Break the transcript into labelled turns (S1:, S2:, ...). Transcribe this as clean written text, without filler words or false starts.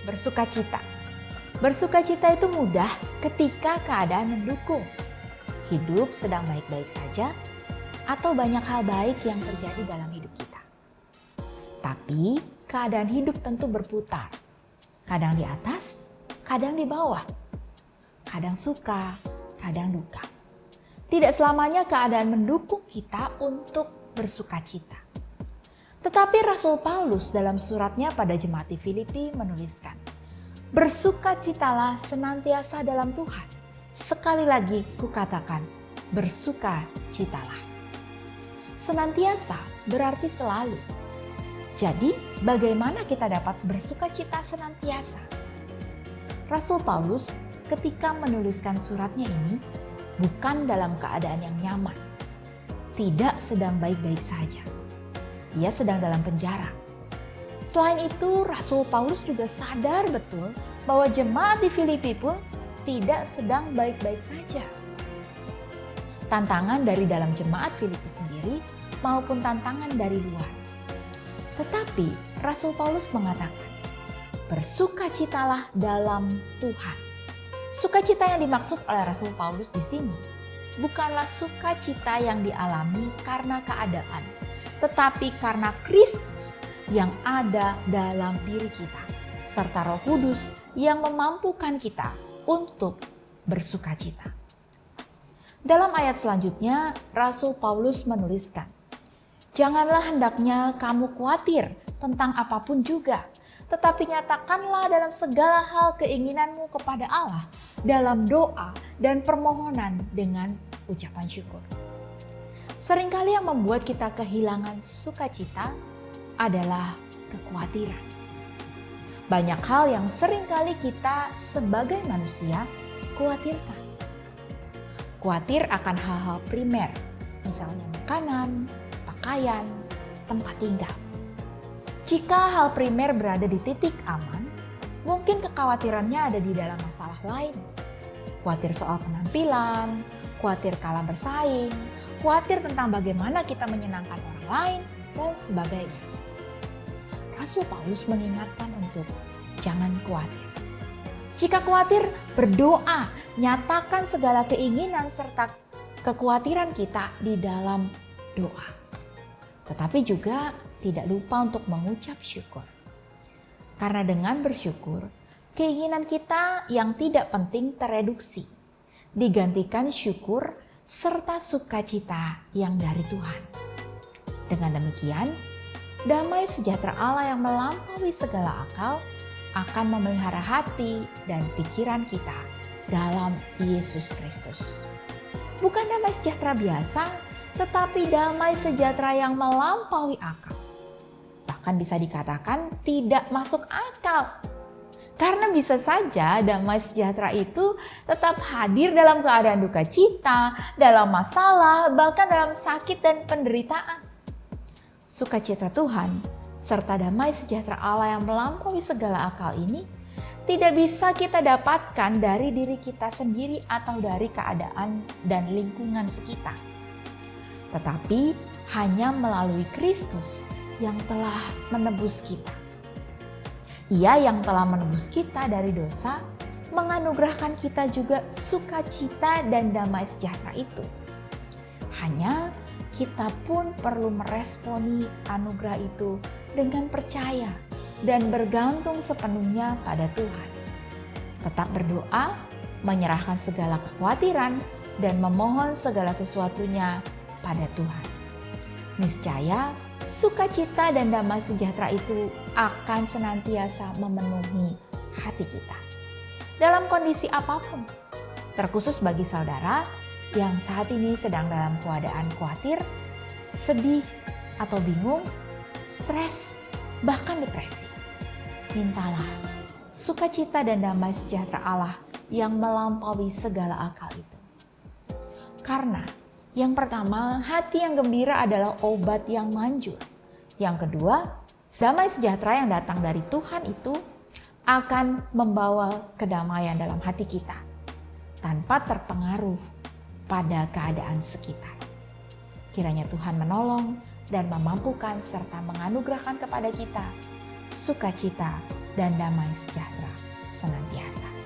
S1: bersukacita. Bersukacita itu mudah ketika keadaan mendukung. Hidup sedang baik-baik saja atau banyak hal baik yang terjadi dalam hidup kita. Tapi keadaan hidup tentu berputar. Kadang di atas, kadang di bawah. Kadang suka, kadang duka. Tidak selamanya keadaan mendukung kita untuk bersukacita. Tetapi Rasul Paulus dalam suratnya pada jemaat di Filipi menuliskan, bersukacitalah senantiasa dalam Tuhan. Sekali lagi kukatakan, bersukacitalah. Senantiasa berarti selalu. Jadi, bagaimana kita dapat bersukacita senantiasa? Rasul Paulus ketika menuliskan suratnya ini bukan dalam keadaan yang nyaman. Tidak sedang baik-baik saja. Dia sedang dalam penjara. Selain itu, Rasul Paulus juga sadar betul bahwa jemaat di Filipi pun tidak sedang baik-baik saja. Tantangan dari dalam jemaat Filipi sendiri maupun tantangan dari luar. Tetapi Rasul Paulus mengatakan, bersukacitalah dalam Tuhan. Sukacita yang dimaksud oleh Rasul Paulus di sini bukanlah sukacita yang dialami karena keadaan, tetapi karena Kristus yang ada dalam diri kita, serta Roh Kudus yang memampukan kita untuk bersukacita. Dalam ayat selanjutnya, Rasul Paulus menuliskan, janganlah hendaknya kamu khawatir tentang apapun juga, tetapi nyatakanlah dalam segala hal keinginanmu kepada Allah dalam doa dan permohonan dengan ucapan syukur. Seringkali yang membuat kita kehilangan sukacita adalah kekhawatiran. Banyak hal yang seringkali kita sebagai manusia khawatirkan. Khawatir akan hal-hal primer, misalnya makanan, pakaian, tempat tinggal. Jika hal primer berada di titik aman, mungkin kekhawatirannya ada di dalam masalah lain. Khawatir soal penampilan, khawatir kalah bersaing, khawatir tentang bagaimana kita menyenangkan orang lain, dan sebagainya. Rasul Paulus mengingatkan untuk jangan khawatir. Jika khawatir, berdoa, nyatakan segala keinginan serta kekhawatiran kita di dalam doa. Tetapi juga tidak lupa untuk mengucap syukur. Karena dengan bersyukur, keinginan kita yang tidak penting tereduksi, digantikan syukur serta sukacita yang dari Tuhan. Dengan demikian, damai sejahtera Allah yang melampaui segala akal akan memelihara hati dan pikiran kita dalam Yesus Kristus. Bukan damai sejahtera biasa, tetapi damai sejahtera yang melampaui akal. Bahkan bisa dikatakan tidak masuk akal. Karena bisa saja damai sejahtera itu tetap hadir dalam keadaan duka cita, dalam masalah, bahkan dalam sakit dan penderitaan. Sukacita Tuhan serta damai sejahtera Allah yang melampaui segala akal ini tidak bisa kita dapatkan dari diri kita sendiri atau dari keadaan dan lingkungan sekitar. Tetapi hanya melalui Kristus yang telah menebus kita. Ia yang telah menebus kita dari dosa, menganugerahkan kita juga sukacita dan damai sejahtera itu. Hanya kita pun perlu meresponi anugerah itu dengan percaya dan bergantung sepenuhnya pada Tuhan. Tetap berdoa, menyerahkan segala kekhawatiran, dan memohon segala sesuatunya pada Tuhan. Niscaya, sukacita dan damai sejahtera itu akan senantiasa memenuhi hati kita. Dalam kondisi apapun, terkhusus bagi saudara yang saat ini sedang dalam keadaan khawatir, sedih, atau bingung, stres, bahkan depresi. Mintalah sukacita dan damai sejahtera Allah yang melampaui segala akal itu. Karena yang pertama, hati yang gembira adalah obat yang manjur. Yang kedua, damai sejahtera yang datang dari Tuhan itu akan membawa kedamaian dalam hati kita tanpa terpengaruh pada keadaan sekitar. Kiranya Tuhan menolong dan memampukan serta menganugerahkan kepada kita sukacita dan damai sejahtera senantiasa.